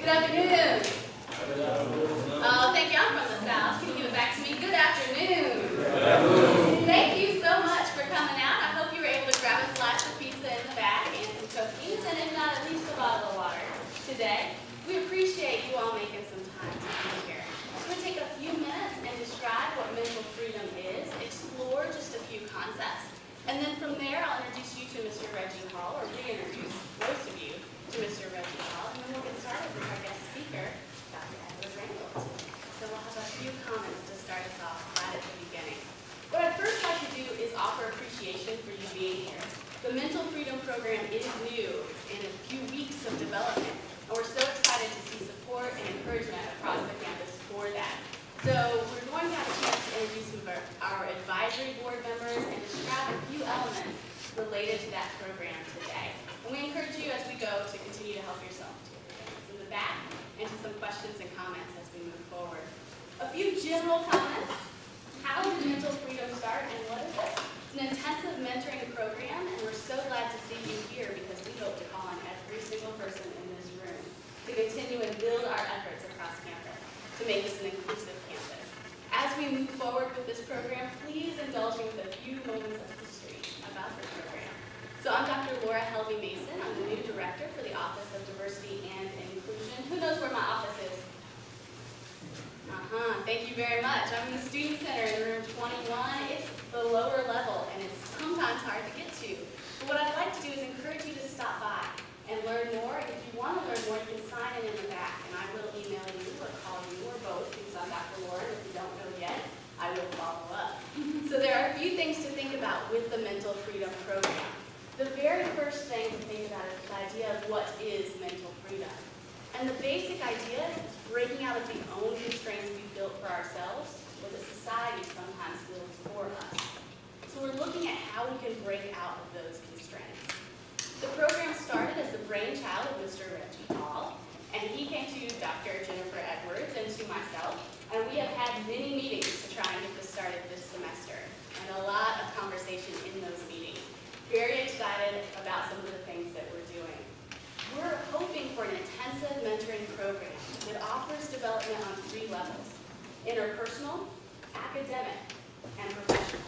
Good afternoon. Oh, thank you. I'm from the South. Can you give it back to me? Good afternoon. Thank you so much for coming out. I hope you were able to grab a slice of pizza in the back and some cookies, and if not, at least a bottle of water today. We appreciate you all making some time to be here. I'm going to take a few minutes and describe what mental freedom is, explore just a few concepts, and then from there I'll introduce you to Mr. Reggie Hall, or reintroduce most of you to Mr. Reggie Hall, and then we'll get started with our guest speaker, Dr. Edward Randall. So we'll have a few comments to start us off right at the beginning. What I'd first like to do is offer appreciation for you being here. The Mental Freedom Program is new. It's in a few weeks of development, and we're so excited to see support and encouragement across the campus for that. So we're going to have a chance to introduce some of our advisory board members and describe a few elements related to that program today. And we encourage you as we go to continue to help yourself to everything in the back and to some questions and comments as we move forward. A few general comments. How did Mental Freedom start and what is it? It's an intensive mentoring program, and we're so glad to see you here because we hope to call on every single person in this room to continue and build our efforts across campus to make this an inclusive campus. As we move forward with this program, please indulge me with a few moments of history about the program. So I'm Dr. Laura Helvey Mason. I'm the new director for the Office of Diversity and Inclusion. Who knows where my office is? Thank you very much. I'm in the Student Center in room 21. It's the lower level, and it's sometimes hard to get to. But what I'd like to do is encourage you to stop by and learn more. If you want to learn more, you can sign in the back, and I will email you or call you or both because I'm Dr. Laura. If you don't know yet, I will follow up. So there are a few things to think about with the Mental Freedom Program. The very first thing to think about is this idea of what is mental freedom. And the basic idea is breaking out of the own constraints we've built for ourselves or the society sometimes builds for us. So we're looking at how we can break out of those constraints. The program started as the brainchild of Mr. Reggie Hall, and he came to Dr. Jennifer Edwards and to myself, and we have had many meetings to try and get this started this semester, and a lot of conversation in those meetings. Very excited about some of the things that we're doing. We're hoping for an intensive mentoring program that offers development on 3 levels: interpersonal, academic, and professional.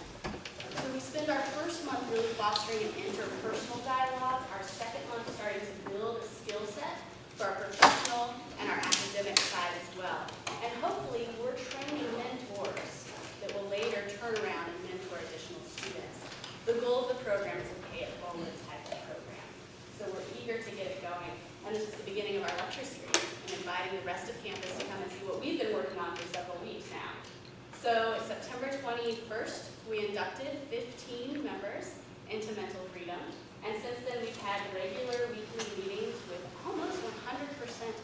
So we spend our first month really fostering an interpersonal dialogue, our second month starting to build a skill set for our professional and our academic side as well. And hopefully we're training mentors that will later turn around and mentor additional students. The goal of the program is a pay-it-forward type of program. So we're eager to get it going. And this is the beginning of our lecture series and inviting the rest of campus to come and see what we've been working on for several weeks now. So September 21st, we inducted 15 members into Mental Freedom. And since then, we've had regular weekly meetings with almost 100%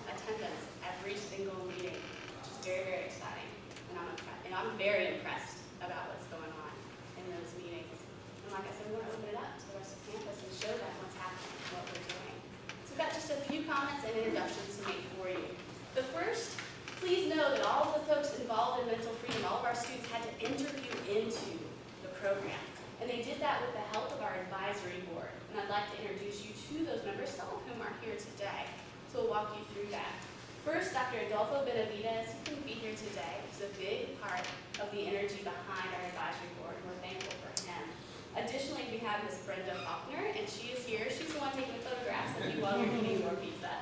attendance every single meeting, which is very, very exciting. And I'm very impressed about what's going on in those meetings. And like I said, we want to open it up to the rest of campus and show them what's happening, what we're doing. So we've got just a few comments and introductions to make for you. The first, please know that all of the folks involved in Mental Freedom, all of our students had to interview into the program. And they did that with the help of our advisory board. And I'd like to introduce you to those members, some of whom are here today. So we'll walk you through that. First, Dr. Adolfo Benavides, who couldn't be here today, is a big part of the energy behind our advisory board, and we're thankful for him. Additionally, we have Ms. Brenda Faulkner, and she is here. She's the one taking the photographs of you while you're eating your pizza.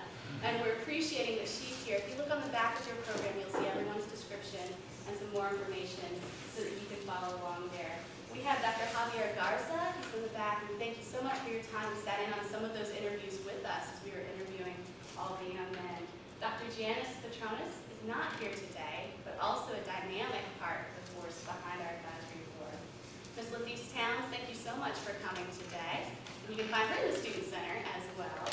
And we're appreciating that she's here. If you look on the back of your program, you'll see everyone's description and some more information so that you can follow along there. We have Dr. Javier Garza, he's in the back, and thank you so much for your time. We sat in on some of those interviews with us as we were interviewing all the young men. Dr. Janice Petronis is not here today, but also a dynamic part of the force behind our advisory board. Ms. Lathise Towns, thank you so much for coming today. And you can find her in the Student Center as well.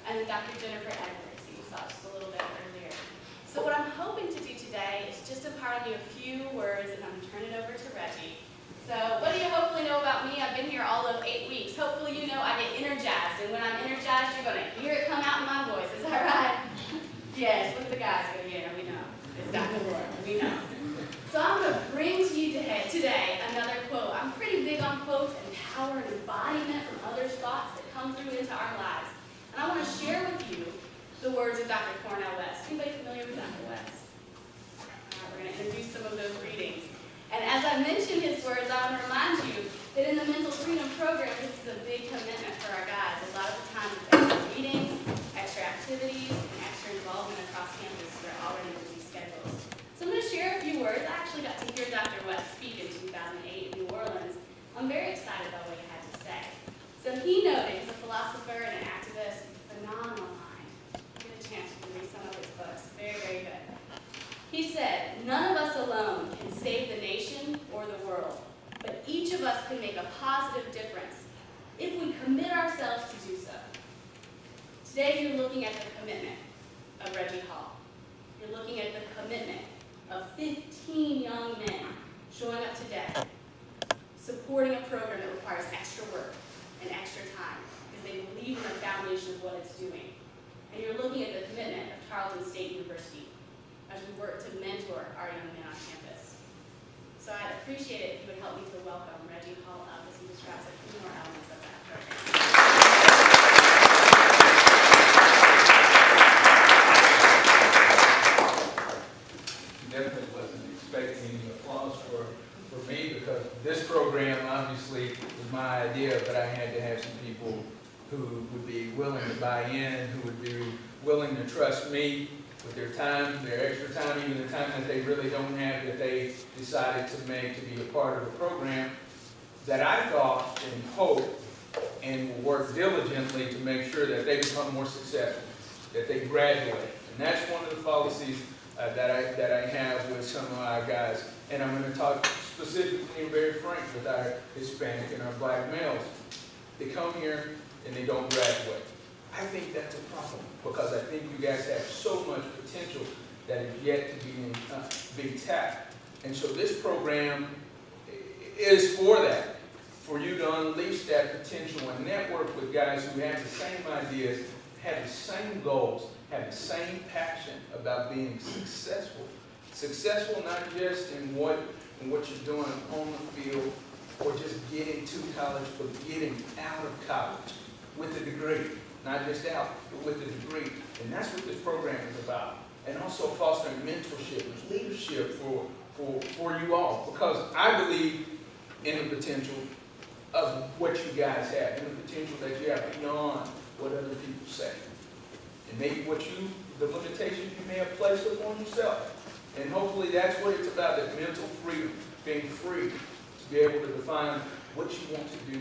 And then Dr. Jennifer Edwards, who you saw just a little bit earlier. So what I'm hoping to do today is just impart on you a few words, and I'm going to turn it over to Reggie. So what do you hopefully know about me? I've been here all of 8 weeks. Hopefully you know I get energized, and when I'm energized, you're going to hear it come out in my voice. Is that right? Yes, look at the guys go, yeah, we know. It's Dr. Laura, we know. So I'm going to bring to you today another quote. I'm pretty big on quotes and power and embodiment from others' thoughts that come through into our lives. And I want to share with you the words of Dr. Cornel West. Anybody familiar with Dr. West? We're going to introduce some of those readings. And as I mention his words, I want to remind you that in the Mental Freedom Program, this is a big commitment for our guys. A lot of the times it's extra readings, extra activities, and extra involvement across campus for already busy schedules. So I'm going to share a few words. I actually got to hear Dr. West speak in 2008 in New Orleans. I'm very excited about what he had to say. So he noted, he's a philosopher and an activist, phenomenal mind. Get a chance to read some of his books. Very, very good. He said, "None of us alone can save the nation or the world, but each of us can make a positive difference if we commit ourselves to do so." Today you're looking at the commitment of Reggie Hall. You're looking at the commitment of 15 young men showing up today, supporting a program that requires extra work and extra time because they believe in the foundation of what it's doing. And you're looking at the commitment of Tarleton State University as we work to mentor our young men on campus. So I'd appreciate it if you would help me to welcome Reggie Hall up as he describes a few more elements of that program. Definitely wasn't expecting any applause for me because this program obviously was my idea, but I had to have some people who would be willing to buy in, who would be willing to trust me with their time, their extra time, even the time that they really don't have, that they decided to make to be a part of the program, that I thought and hope and will work diligently to make sure that they become more successful, that they graduate. And that's one of the policies that I have with some of our guys. And I'm going to talk specifically and very frank with our Hispanic and our black males. They come here and they don't graduate. I think that's a problem because I think you guys have so much potential that is yet to be tapped. And so this program is for that, for you to unleash that potential and network with guys who have the same ideas, have the same goals, have the same passion about being successful. Successful not just in what you're doing on the field or just getting to college, but getting out of college with a degree. Not just out, but with a degree. And that's what this program is about. And also fostering mentorship and leadership for you all. Because I believe in the potential of what you guys have, in the potential that you have beyond what other people say. And maybe the limitations you may have placed upon yourself. And hopefully that's what it's about, that mental freedom, being free to be able to define what you want to do,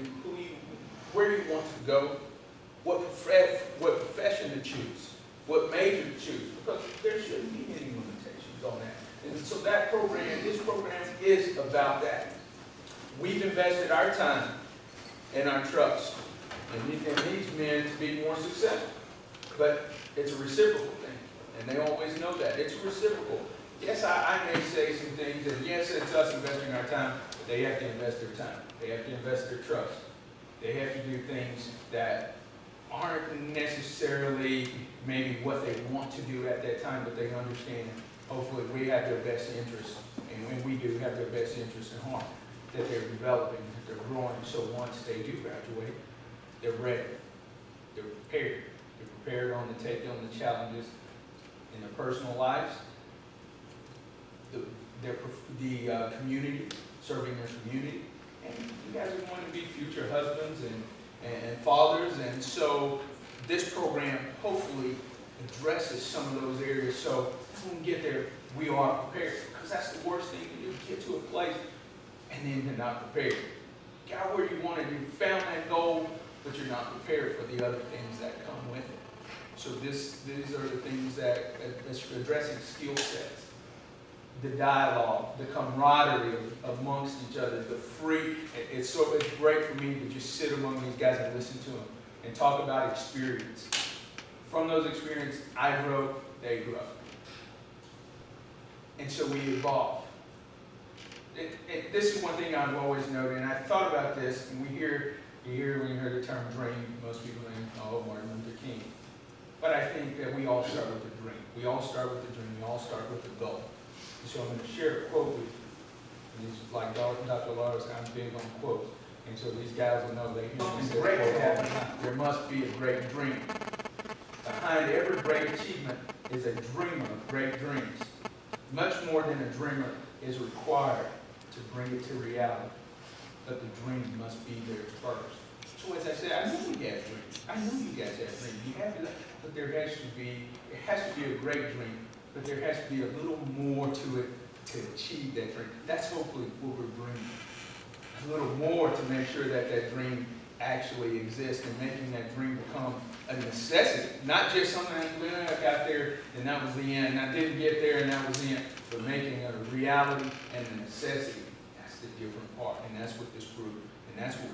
where you want to go, what profession to choose, what major to choose, because there shouldn't be any limitations on that. And so this program is about that. We've invested our time and our trust in these men to be more successful. But it's a reciprocal thing, and they always know that. It's reciprocal. Yes, I may say some things, and yes, it's us investing our time, but they have to invest their time. They have to invest their trust. They have to do things that aren't necessarily maybe what they want to do at that time, but they understand, hopefully, we have their best interest, and when we do have their best interest in heart, that they're developing, that they're growing, so once they do graduate, they're ready, they're prepared. They're prepared to take on the challenges in their personal lives, the community, serving their community, and you guys are going to be future husbands and fathers, and so this program hopefully addresses some of those areas so when we get there, we are prepared, because that's the worst thing to do, get to a place and then you're not prepared. Got where you wanted, you found that goal, but you're not prepared for the other things that come with it. So these are the things that addressing skill sets, the dialogue, the camaraderie amongst each other, the free. It's great for me to just sit among these guys and listen to them and talk about experience. From those experiences, I grow, they grow. And so we evolve. This is one thing I've always noted, and I thought about this, and when you hear the term dream, most people think, oh, Martin Luther King. But I think that we all start with a dream. We all start with a dream. We all start with a goal. And so I'm going to share a quote with you. And it's like Dr. Lars, I'm big on quotes. And so these guys will know they hear me say, there must be a great dream. behind every great achievement is a dreamer of great dreams. Much more than a dreamer is required to bring it to reality. But the dream must be there first. So as I said, I know we have dreams. I know you guys have dreams. You have to, but it has to be a great dream, but there has to be a little more to it to achieve that dream. That's hopefully what we're bringing. A little more to make sure that that dream actually exists and making that dream become a necessity. Not just something that I got there and that was the end. I didn't get there and that was the end. But making it a reality and a necessity. That's the different part. And that's what this group, and that's what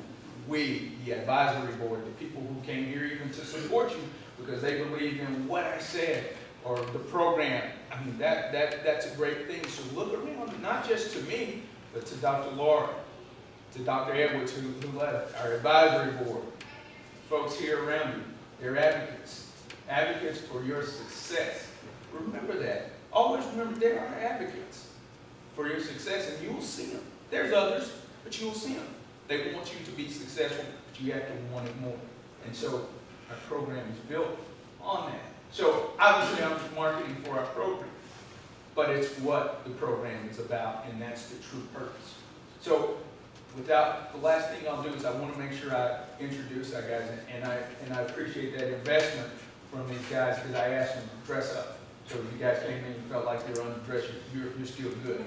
we, the advisory board, the people who came here even to support you because they believe in what I said or the program. I mean, that's a great thing. So look around, not just to me, but to Dr. Laura, to Dr. Edwards, who left, our advisory board, folks here around you. They're advocates, advocates for your success. Remember that. Always remember there are advocates for your success, and you will see them. There's others, but you will see them. They want you to be successful, but you have to want it more. And so our program is built on that. So obviously I'm marketing for our program, but it's what the program is about, and that's the true purpose. So without, the last thing I'll do is I want to make sure I introduce our guys, and I appreciate that investment from these guys because I asked them to dress up. So if you guys came in and felt like you were underdressed, you're still good.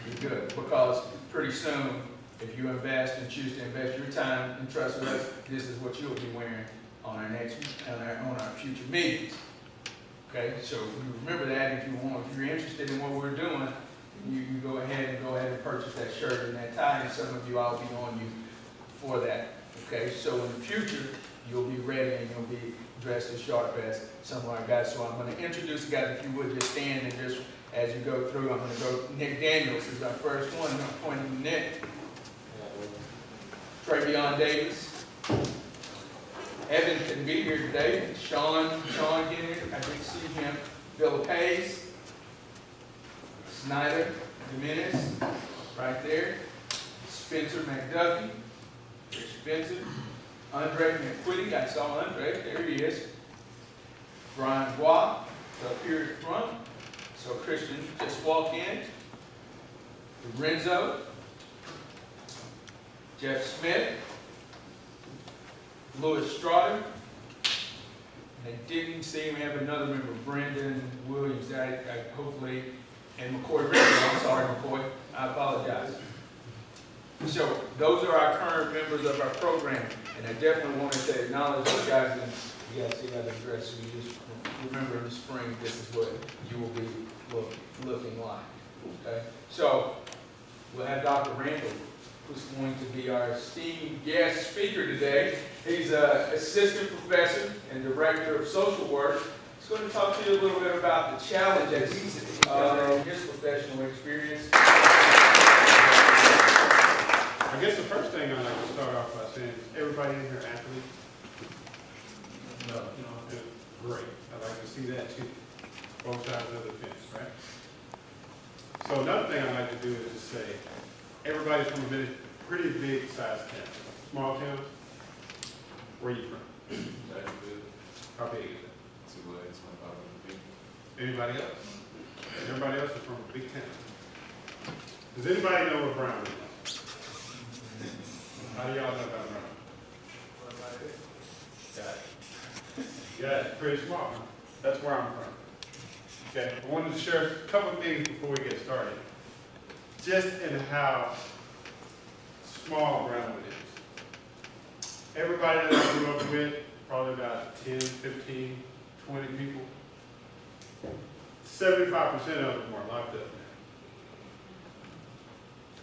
You're good because pretty soon, if you invest and choose to invest your time and trust with us, this is what you'll be wearing on our future meetings. Okay, so you remember that if you're interested in what we're doing, you go ahead and purchase that shirt and that tie, and some of you I'll be on you for that. Okay, so in the future you'll be ready and you'll be dressed as sharp as some of our guys. So I'm going to introduce the guys. If you would just stand and just as you go through, I'm going to go. Nick Daniels is our first one. I'm going to point to Nick. Travion Davis. Evan couldn't be here today. Sean Henry, I didn't see him. Philip Hayes. Snyder Jimenez, right there. Spencer McDuffie. There's Spencer. Andre McQuitty, I saw Andre, there he is. Brian Bois, up here at the front. So Christian just walked in. Renzo. Jeff Smith. Louis Strada. I didn't see him. We have another member, Brendan Williams. Hopefully, and McCoy Richter. I'm sorry, McCoy. I apologize. So those are our current members of our program, and I definitely wanted to acknowledge those guys. And you guys see how they're dressed. So you just remember in the spring, this is what you will be looking like. Okay. So we'll have Dr. Randall, who's going to be our esteemed guest speaker today. He's an assistant professor and director of social work. He's going to talk to you a little bit about the challenges in his professional experience. I guess the first thing I'd like to start off by saying is everybody in here athlete? No. Great. I'd like to see that too. Both sides of the fence, right? So another thing I'd like to do is just say everybody's from a pretty big sized town. Small town? Where are you from? How big is it? 2,500 people. Anybody else? Everybody else is from a big town. Does anybody know where Brown is? How do y'all know about Brown? Got it. Yeah, it's pretty small. Huh? That's where I'm from. Okay, I wanted to share a couple things before we get started. Just in how small Brownwood is. Everybody that I grew up with, probably about 10, 15, 20 people, 75% of them are locked up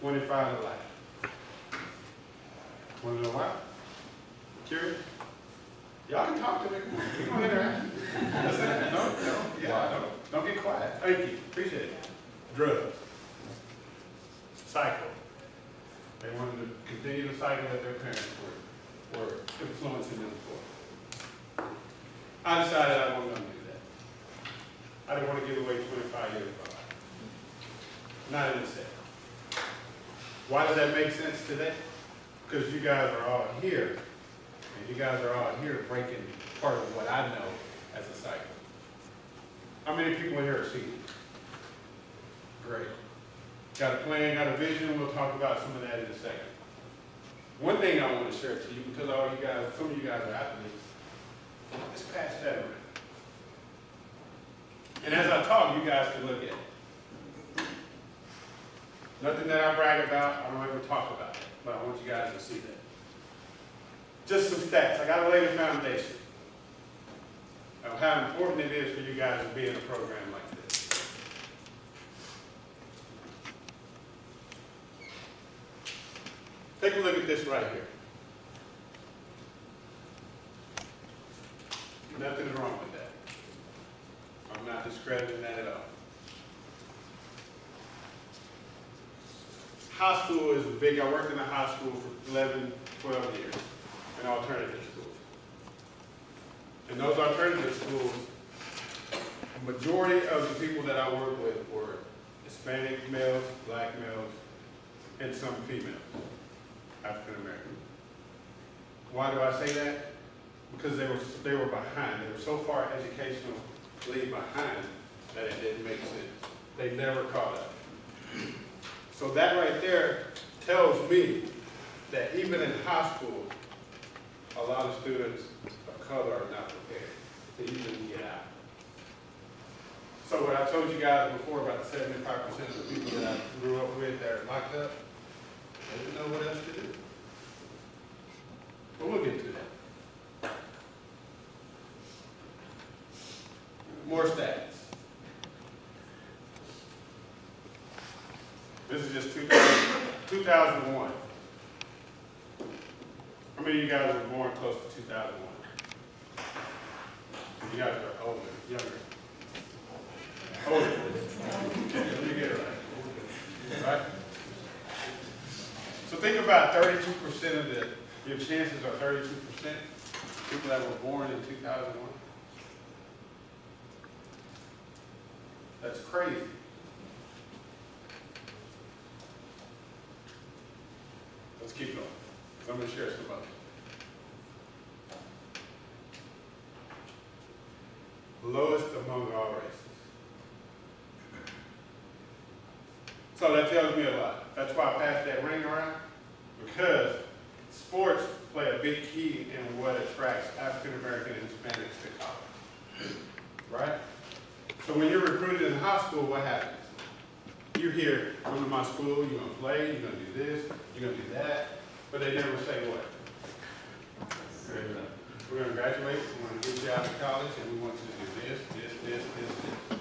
now. 25 to life. Want to know why? Curious? Y'all can talk to me. You don't interact. Don't get quiet. Thank you. Appreciate it. Drugs. Cycle. They wanted to continue the cycle that their parents were influencing them for. I decided I wasn't going to do that. I didn't want to give away 25 years of my life. Not in a second. Why does that make sense today? Because you guys are all here, and you guys are all here breaking part of what I know as a cycle. How many people in here are seniors? Great. Got a plan, got a vision, we'll talk about some of that in a second. One thing I want to share to you, because all you guys, some of you guys are athletes, let's pass that around. And as I talk, you guys can look at it. Nothing that I brag about, I don't ever talk about it, but I want you guys to see that. Just some stats. I got to lay the foundation of how important it is for you guys to be in a program like this. Take a look at this right here. Nothing wrong with that. I'm not discrediting that at all. High school is big. I worked in a high school for 11, 12 years, in alternative schools. In those alternative schools, the majority of the people that I worked with were Hispanic males, black males, and some females, African American. Why do I say that? Because they were behind. They were so far educationally behind that it didn't make sense. They never caught up. So that right there tells me that even in high school, a lot of students of color are not prepared to even get out. So what I told you guys before about the 75% of the people that I grew up with that are locked up, they didn't know what else to do. But we'll get to that. More stats. This is just 2001. How many of you guys were born close to 2001? You guys are older, younger. Older. Let me get it right. Right? So think about 32% of your chances are 32% people that were born in 2001. That's crazy. Let's keep going. I'm going to share some others. Lowest among all races. So that tells me a lot. That's why I passed that ring around, because sports play a big key in what attracts African American and Hispanics to college. Right? So when you're recruited in high school, what happens? You hear, come to my school, you're going to play, you're going to do this, you're going to do that, but they never say what? We're going to graduate, we're going to get you out of college, and we want you to do this, this, this, this, this.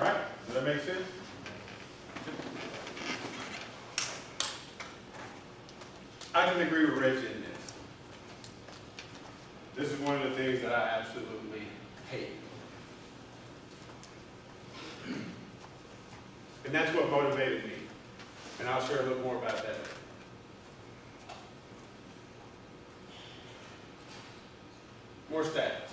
Right? Does that make sense? I can agree with Reggie in this. This is one of the things that I absolutely hate. And that's what motivated me. And I'll share a little more about that. More stats.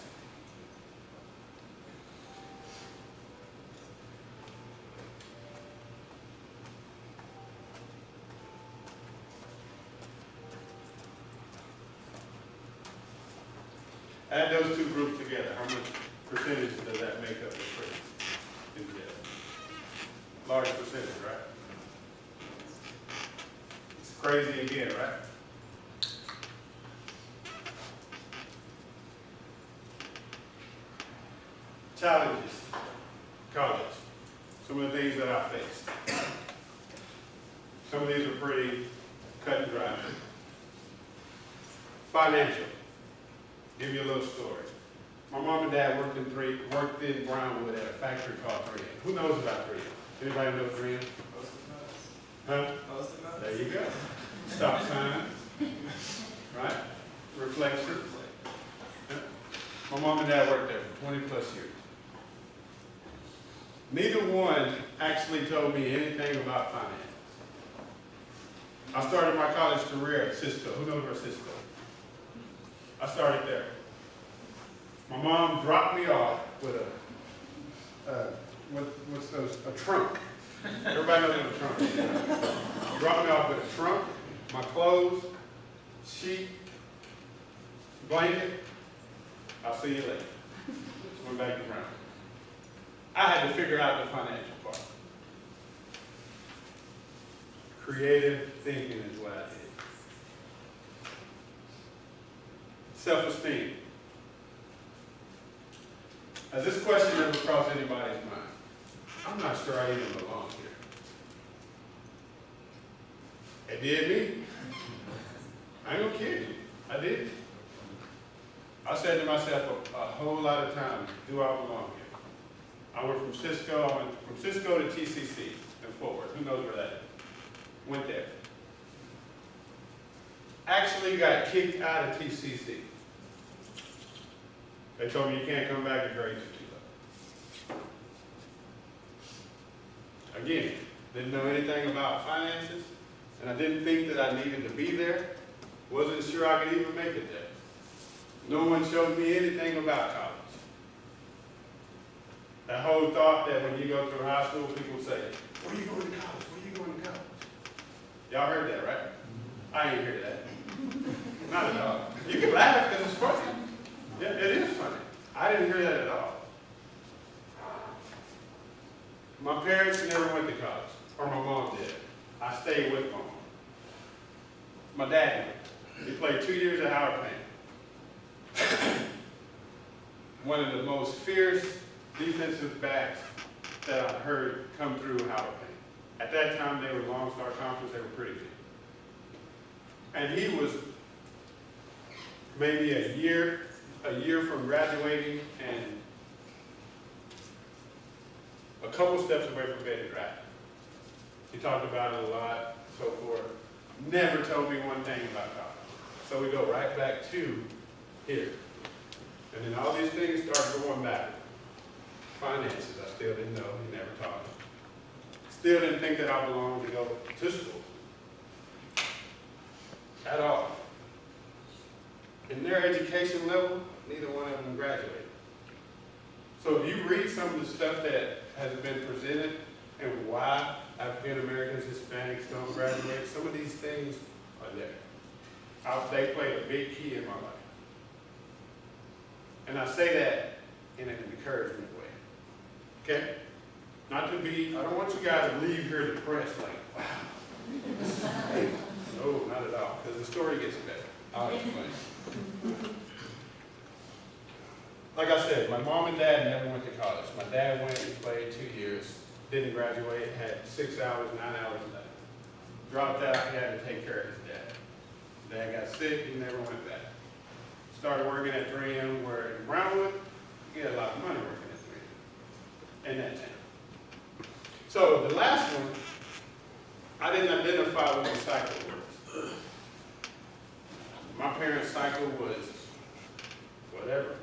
Add those two groups together. How much percentage does that make up the prison in jail? Large percentage, right? It's crazy again, right? Challenges. College. Some of the things that I faced. Some of these are pretty cut and dry. Financial. Give you a little story. My mom and dad worked in Brownwood at a factory called 3M. Who knows about 3M? Anybody know 3M? Huh? There you go. Stop sign. Right? Reflection. Yeah. My mom and dad worked there for 20 plus years. Neither one actually told me anything about finance. I started my college career at Cisco. Who knows where Cisco? I started there. My mom dropped me off with a trunk. Everybody knows what a trunk is. Dropped me off with a trunk, my clothes, sheet, blanket, I'll see you later. Went back to Brown. I had to figure out the financial part. Creative thinking is what I did. Self-esteem. Has this question ever crossed anybody's mind? I'm not sure I even belong here. It did me. I ain't gonna kid you. I did. I said to myself a whole lot of times, do I belong here? I went from Cisco to TCC in Fort Worth. Who knows where that is? Went there. Actually got kicked out of TCC. They told me you can't come back, your grades are too low. Again, didn't know anything about finances, and I didn't think that I needed to be there. Wasn't sure I could even make it there. No one showed me anything about college. That whole thought that when you go through high school, people say, where are you going to college? Where are you going to college? Y'all heard that, right? I ain't hear that. Not at all. You can laugh because it's funny. Yeah, it is funny. I didn't hear that at all. My parents never went to college, or my mom did. I stayed with my mom. My dad went. He played 2 years at Howard Payne. One of the most fierce defensive backs that I've heard come through Howard Payne. At that time, they were Lone Star Conference. They were pretty good. And he was maybe a year from graduating and a couple steps away from getting drafted. He talked about it a lot, so forth. Never told me one thing about college. So we go right back to here. And then all these things start going back. Finances, I still didn't know. He never taught me. Still didn't think that I belonged to go to school. At all. In their education level, neither one of them graduated. So if you read some of the stuff that has been presented and why African Americans, Hispanics don't graduate, some of these things are there. They played a big key in my life. And I say that in an encouragement way. Okay? Not to be, I don't want you guys to leave here depressed like, wow, this is great. No, not at all, because the story gets better. I'll explain. Like I said, my mom and dad never went to college. My dad went and played 2 years, didn't graduate, had 6 hours, 9 hours left. Dropped out, he had to take care of his dad. Dad got sick, he never went back. Started working at 3M, where in Brownwood, he had a lot of money working at 3M in that town. So the last one, I didn't identify what the cycle was. My parents' cycle was whatever.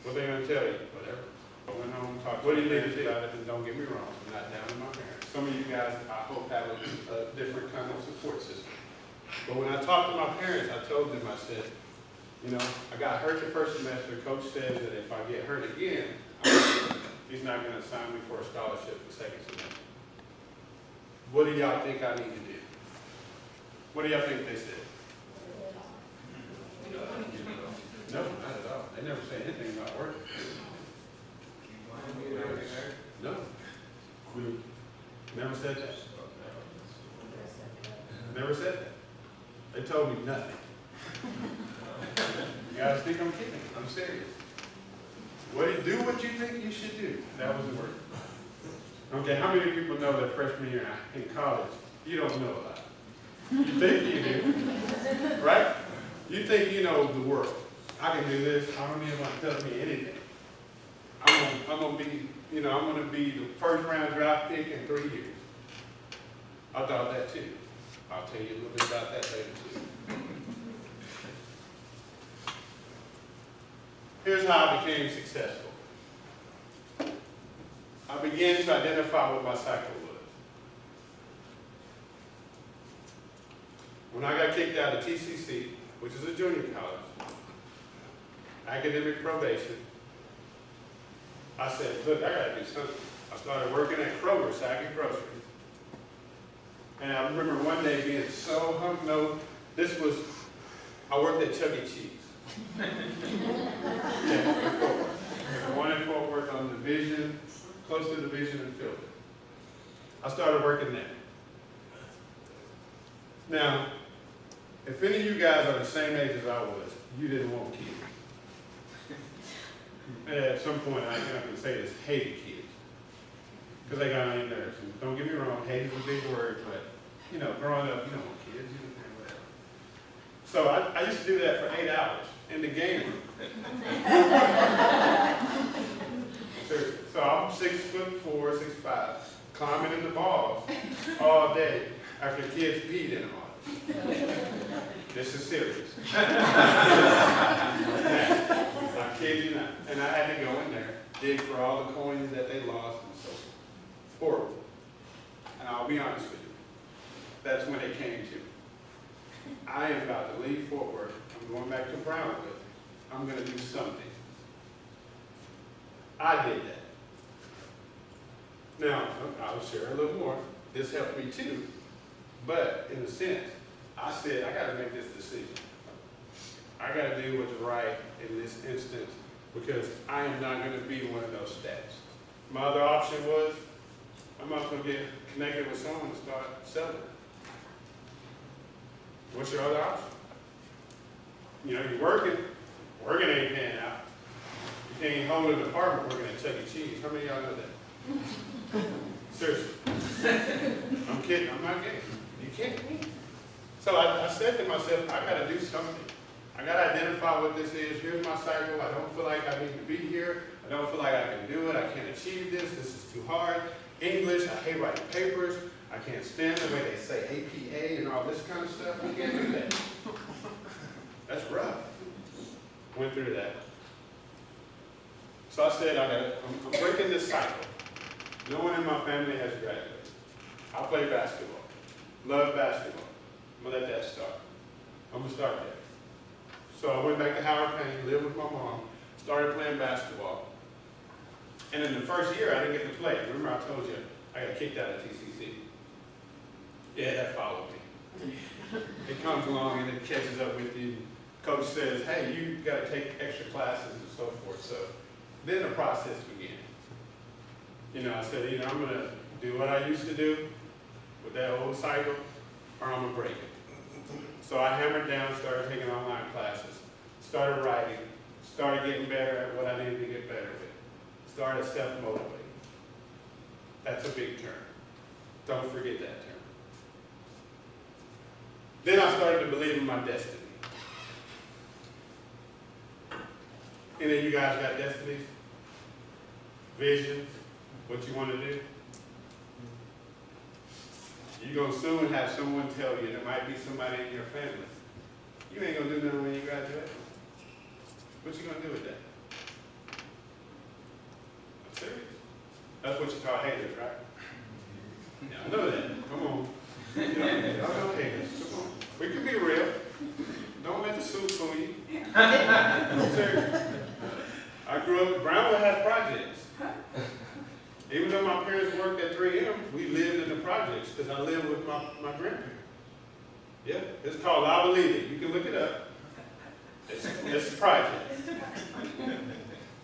What they gonna tell you? Whatever. I went home, talked to my parents about it, and don't get me wrong, I'm not down on my parents. Some of you guys, I hope, have a different kind of support system. But when I talked to my parents, I told them, I said, you know, I got hurt the first semester. Coach says that if I get hurt again, he's not gonna sign me for a scholarship the second semester. What do y'all think I need to do? What do y'all think they said? No, not at all. They never said anything about working. No. Never said that. Never said that. They told me nothing. You guys think I'm kidding? I'm serious. Do what you think you should do. That was the word. Okay, how many people know that freshman year in college, you don't know a lot? You think you do, right? You think you know the world. I can do this. I don't need anyone to tell me anything. I'm gonna be, I'm gonna be the first round draft pick in 3 years. I thought that too. I'll tell you a little bit about that later too. Here's how I became successful. I began to identify what my cycle was. When I got kicked out of TCC, which is a junior college, academic probation, I said, look, I gotta do something. I started working at Kroger, sacking groceries. And I remember one day being so hungover. I worked at Chuck E. Cheese. One in Fort Worth on Division, close to Division and Philly. I started working there. Now, if any of you guys are the same age as I was, you didn't want kids. At some point, I can say this, hated kids. Because they got on your nerves. And don't get me wrong, hate is a big word, but, you know, growing up, you don't want kids, you don't want whatever. So I used to do that for 8 hours in the game room. So I'm 6'4", 6'5", climbing in the balls all day after kids peed in them all. This is serious. I kid you not. And I had to go in there, dig for all the coins that they lost and so forth. Horrible. And I'll be honest with you, that's when it came to. I am about to leave Fort Worth. I'm going back to Brownwood. I'm going to do something. I did that. Now, I'll share a little more. This helped me too. But in a sense, I said, I got to make this decision. I got to do what's right in this instance because I am not going to be one of those stats. My other option was, I'm not going to get connected with someone and start selling. What's your other option? You know, you're working ain't paying out. You can't hold an apartment working at Chuck E. Cheese. How many of y'all know that? Seriously. I'm kidding, I'm not kidding. You can't. So I said to myself, I gotta do something. I gotta identify what this is. Here's my cycle. I don't feel like I need to be here. I don't feel like I can do it. I can't achieve this. This is too hard. English, I hate writing papers. I can't stand the way they say APA and all this kind of stuff. You can't do that. That's rough. Went through that. So I said, I'm breaking this cycle. No one in my family has graduated. I play basketball. Love basketball. I'm gonna let that start. I'm gonna start there. So I went back to Howard Payne, lived with my mom, started playing basketball. And in the first year, I didn't get to play. Remember I told you, I got kicked out of TCC. Yeah, that followed me. It comes along and it catches up with you. Coach says, hey, you got to take extra classes and so forth. So then the process began. You know, I said, either I'm going to do what I used to do with that old cycle, or I'm going to break it. So I hammered down, started taking online classes, started writing, started getting better at what I needed to get better with, started self-motivating. That's a big term. Don't forget that term. Then I started to believe in my destiny. Any of you guys got destinies? Visions? What you want to do? You're going to soon have someone tell you, there might be somebody in your family, you ain't going to do nothing when you graduate. What you going to do with that? I'm serious. That's what you call haters, right? Yeah, I know that. Come on. I know haters. Come on. We can be real. Don't let the suit fool you. I'm serious. I grew up, Brownwood has projects. Even though my parents worked at 3M, we lived in the projects because I lived with my grandparents. Yeah, it's called I Believe It. You can look it up. It's a project.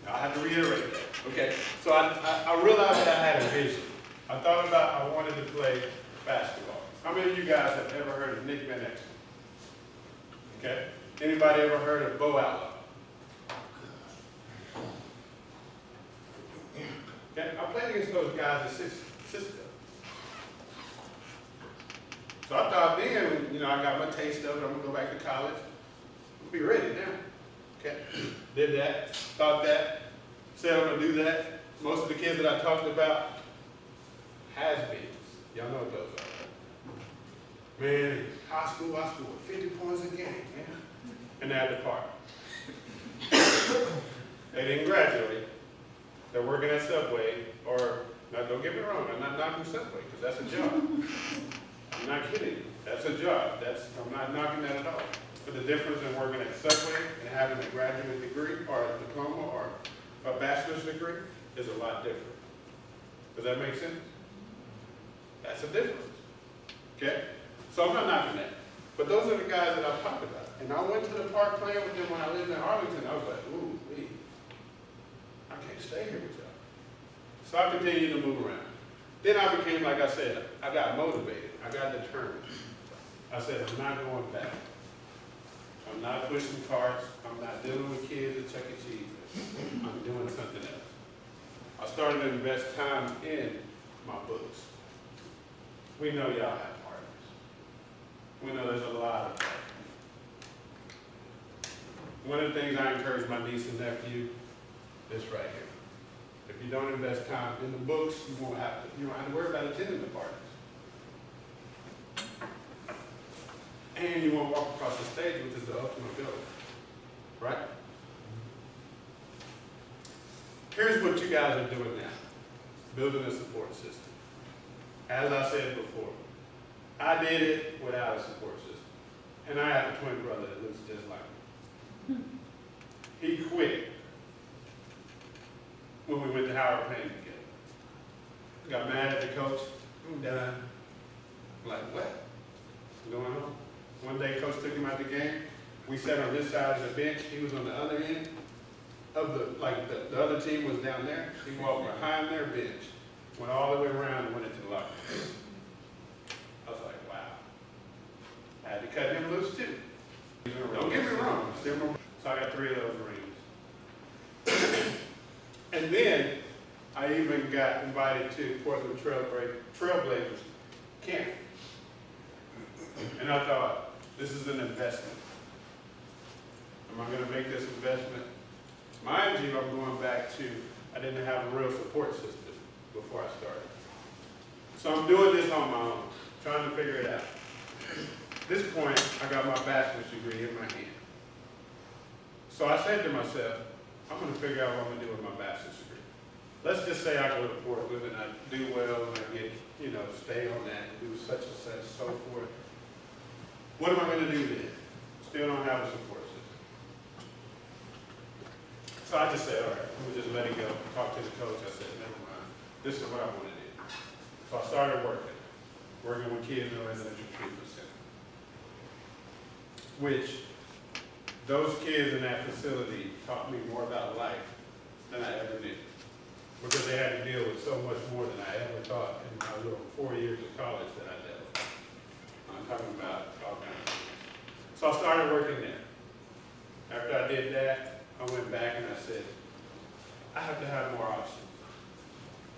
I have to reiterate that. Okay, so I realized that I had a vision. I thought about I wanted to play basketball. How many of you guys have ever heard of Nick Van Exel? Okay, anybody ever heard of Bo Outlaw? Okay, I played against those guys at Cisco. So I thought then, you know, I got my taste of it, I'm gonna go back to college. I'll be ready now. Okay, did that, thought that, said I'm gonna do that. Most of the kids that I talked about, has-beens. Y'all know what those are. Man, in high school, I scored 50 points a game, man. And they had to part. They didn't graduate. They're working at Subway, or, now don't get me wrong, I'm not knocking Subway, because that's a job. I'm not kidding. That's a job. I'm not knocking that at all. But the difference in working at Subway and having a graduate degree, or a diploma, or a bachelor's degree, is a lot different. Does that make sense? That's a difference. Okay? So I'm not knocking that. But those are the guys that I've talked about. And I went to the park playing with them when I lived in Arlington. I was like, ooh, I can't stay here with y'all. So I continued to move around. Then I became, like I said, I got motivated. I got determined. I said, I'm not going back. I'm not pushing carts. I'm not dealing with kids at Chuck E. Cheese. I'm doing something else. I started to invest time in my books. We know y'all have partners. We know there's a lot of partners. One of the things I encourage my niece and nephew is right here. If you don't invest time in the books, you don't have to worry about attending the parties. And you won't walk across the stage, which is the ultimate goal. Right? Here's what you guys are doing now. Building a support system. As I said before, I did it without a support system. And I have a twin brother that looks just like me. He quit when we went to Howard Payne together. Got mad at the coach. I'm done. I'm like, what? What's going on? One day, coach took him out the game. We sat on this side of the bench. He was on the other end of the other team was down there. He walked behind their bench, went all the way around and went into the locker room. I was like, wow. I had to cut him loose too. Don't get me wrong. So I got 3 of those rings. And then I even got invited to Portland Trailblazers camp. And I thought, this is an investment. Am I going to make this investment? Mind you, I'm going back to, I didn't have a real support system before I started. So I'm doing this on my own, trying to figure it out. At this point, I got my bachelor's degree in my hand. So I said to myself, I'm going to figure out what I'm going to do with my bachelor's degree. Let's just say I go to Portland and I do well and I get, stay on that and do such and such, so forth. What am I going to do then? Still don't have a support system. So I just said, all right, let me just let it go. Talk to the coach. I said, never mind. This is what I want to do. So I started working with kids in a residential treatment center. Which, those kids in that facility taught me more about life than I ever did. Because they had to deal with so much more than I ever thought in my little 4 years of college that I dealt with. I'm talking about all kinds of things. So I started working there. After I did that, I went back and I said, I have to have more options.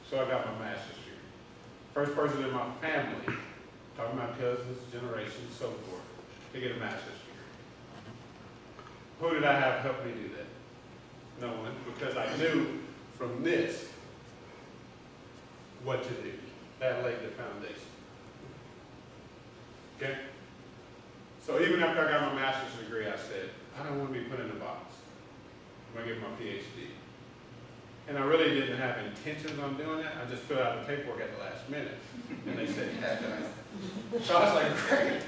So I got my master's degree. First person in my family, talking about cousins, generations, so forth, to get a master's degree. Who did I have help me do that? No one, because I knew from this what to do. That laid the foundation. Okay? So even after I got my master's degree, I said, I don't want to be put in a box. I'm going to get my PhD. And I really didn't have intentions on doing that. I just filled out the paperwork at the last minute. And they said, yeah, done. So I was like, great.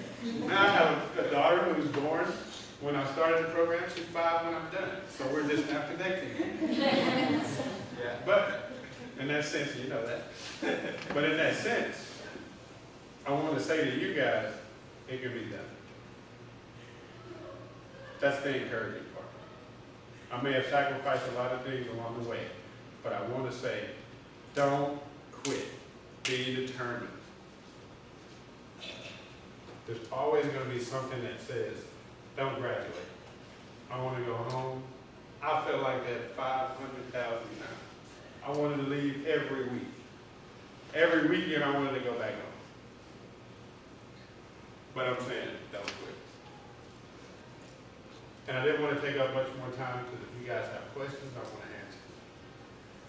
Now I have a daughter who's born. When I started the program, she's 5 when I'm done. So we're just now connecting. Yeah. But in that sense, you know that. But in that sense, I want to say to you guys, it can be done. That's the encouraging part. I may have sacrificed a lot of things along the way, but I want to say, don't quit. Be determined. There's always going to be something that says, don't graduate. I want to go home. I felt like that 500,000 times. I wanted to leave every week. Every weekend I wanted to go back home. But I'm saying, don't quit. And I didn't want to take up much more time because if you guys have questions, I want to answer.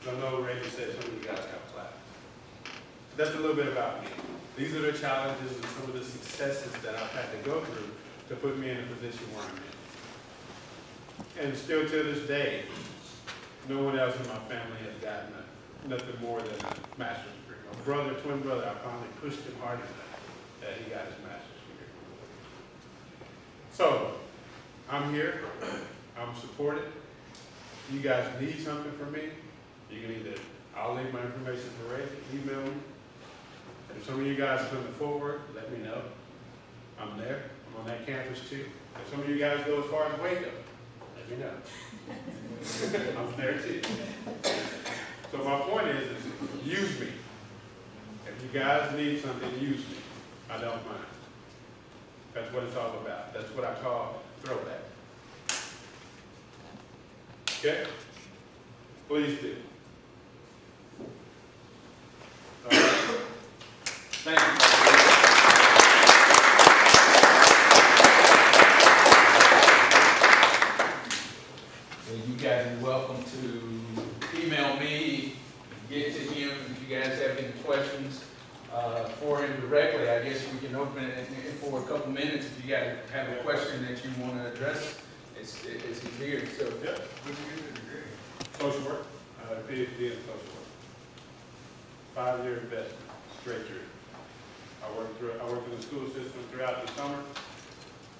I know Randy said some of you guys have class. That's a little bit about me. These are the challenges and some of the successes that I've had to go through to put me in a position where I'm in. And still to this day, no one else in my family has gotten nothing more than a master's degree. My brother, twin brother, I finally pushed him hard enough that he got his master's degree. So, I'm here, I'm supported. You guys need something from me, you can either, I'll leave my information for Ray, email me. If some of you guys come forward, let me know. I'm there, I'm on that campus too. If some of you guys go as far as Waco, let me know. I'm there too. So my point is use me. If you guys need something, use me. I don't mind. That's what it's all about. That's what I call throwback. Okay? Please do. All right. Thank you. You guys are welcome to email me, get to him if you guys have any questions for him directly. I guess we can open it for a couple minutes if you guys have a question that you want to address. It's here. So, Yep. what do you do to degree? Social work, PhD in social work. 5-year investment, straight through. I worked in the school system throughout the summer,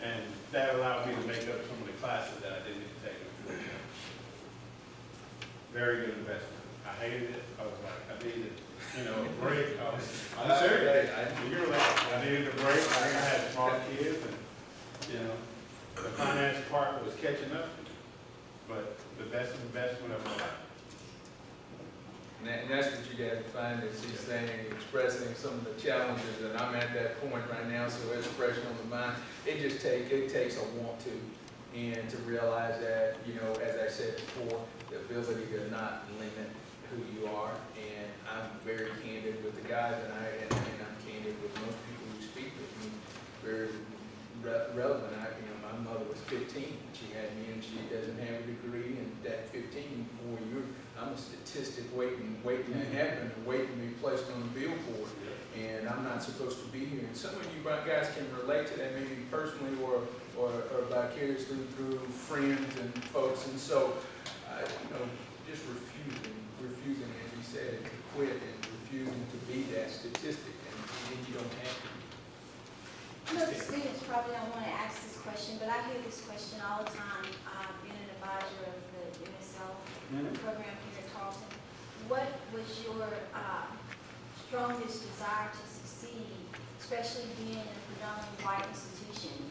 and that allowed me to make up some of the classes that I didn't get to take in the full time. Very good investment. I hated it. I was like, I needed, a break. I'm serious. You're right. I needed a break. I had small kids, and the finance part was catching up. But the best investment of my life. And that's what you guys find is he's saying, expressing some of the challenges, and I'm at that point right now, so it's fresh on the mind. It takes a want to, and to realize that, as I said before, the ability to not limit who you are. And I'm very candid with the guys, and I'm candid with most people who speak with me. Very relevant. My mother was 15. She had me, and she doesn't have a degree. And at 15, I'm a statistic waiting to happen, and waiting to be placed on the billboard. And I'm not supposed to be here. And some of you guys can relate to that, maybe personally or vicariously through friends and folks. And so, just refusing, as he said, to quit and refusing to be that statistic, and then you don't have to. The students probably don't want to ask this question, but I hear this question all the time. I've been an advisor of the MSL program here at Tarleton. What was your strongest desire to succeed, especially being in a predominantly white institution?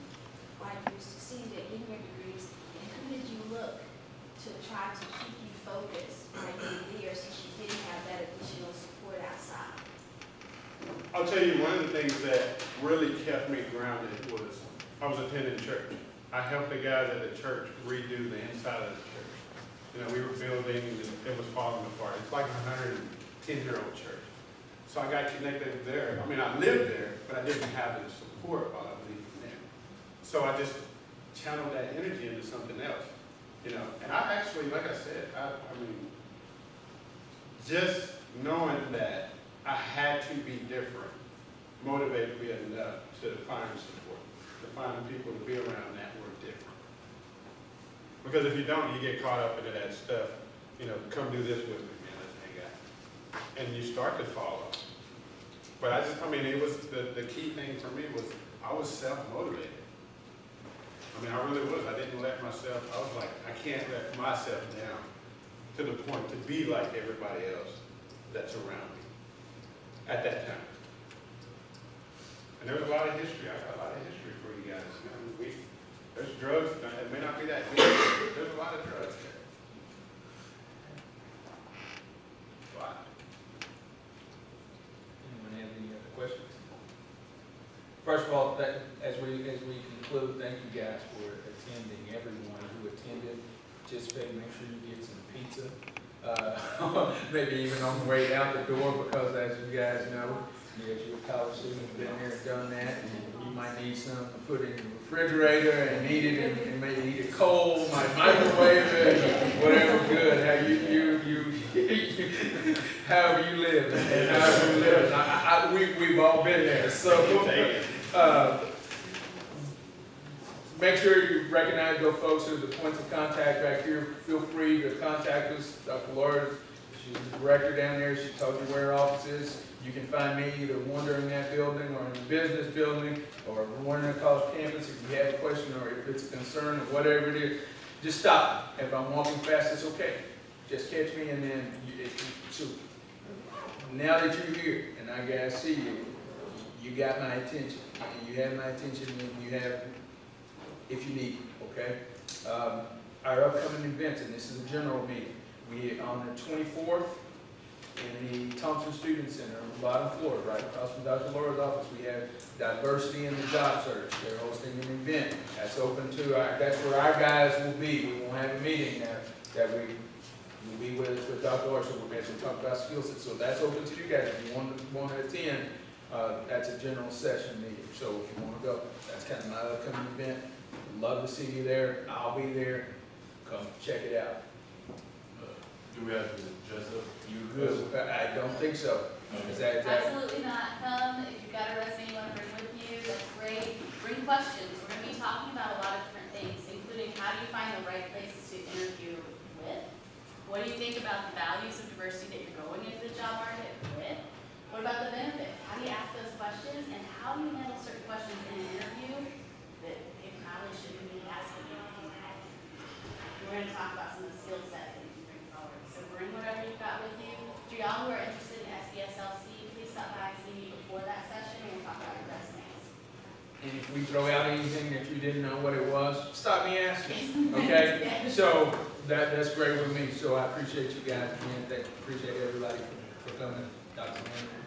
Why you succeeded at getting your degrees, and who did you look to try to keep you focused while you were there, since you didn't have that additional support outside? I'll tell you, one of the things that really kept me grounded was I was attending church. I helped the guys at the church redo the inside of the church. We were building, and it was falling apart. It's like a 110-year-old church. So I got connected there. I lived there, but I didn't have the support while I was living there. So I just channeled that energy into something else. And I actually, like I said, just knowing that I had to be different motivated me enough to find support, to find people to be around that were different. Because if you don't, you get caught up into that stuff, come do this with me, man, let's hang out. And you start to fall off. But it was, the key thing for me was I was self-motivated. I really was. I didn't let myself, I was like, I can't let myself down to the point to be like everybody else that's around me at that time. And there was a lot of history. I got a lot of history for you guys. There's drugs. It may not be that big, but there's a lot of drugs there. A lot. Anyone have any other questions? First of all, as we conclude, thank you guys for attending. Everyone who attended, participate. Make sure you get some pizza. Maybe even on the way out the door, because as you guys know, as you're a college student, been there and done that, and you might need something to put in the refrigerator and eat it, and maybe eat it cold, might microwave it, whatever good, however you live, and however you live. We've all been there, so make sure you recognize those folks who are the points of contact back here. Feel free to contact us. Dr. Laura, she's the director down there. She told you where her office is. You can find me either wandering in that building or in the business building or wandering across campus if you have a question or if it's a concern or whatever it is. Just stop. If I'm walking fast, it's okay. Just catch me, and then now that you're here and I guys see you, you got my attention. And you have my attention, and you have if you need, okay? Our upcoming events, and this is a general meeting, we, on the 24th, in the Thompson Student Center on the bottom floor, right across from Dr. Laura's office, we have Diversity in the Job Search. They're hosting an event. That's open to that's where our guys will be. We won't have a meeting now that we will be with Dr. Laura, so we're going to talk about skill sets. So that's open to you guys. If you want to attend, that's a general session meeting. So if you want to go, that's kind of my upcoming event. Love to see you there. I'll be there. Come check it out. Do we have to dress up? You good? I don't think so. Is that? Absolutely not. Come, if you've got a resume you want to bring with you, that's great. Bring questions. We're going to be talking about a lot of different things, including how do you find the right place to interview with? What do you think about the values of diversity that you're going into the job market with? What about the benefits? How do you ask those questions? And how do you handle certain questions in an interview that they probably shouldn't be asking you? We're going to talk about some of the skill sets that you can bring forward. So bring whatever you've got with you. For y'all who are interested in SBSLC, please stop by and see me before that session and we'll talk about your resumes. And if we throw out anything that you didn't know what it was, stop me asking, okay? So that's great with me, so I appreciate you guys, and appreciate everybody for coming, Dr. Mann.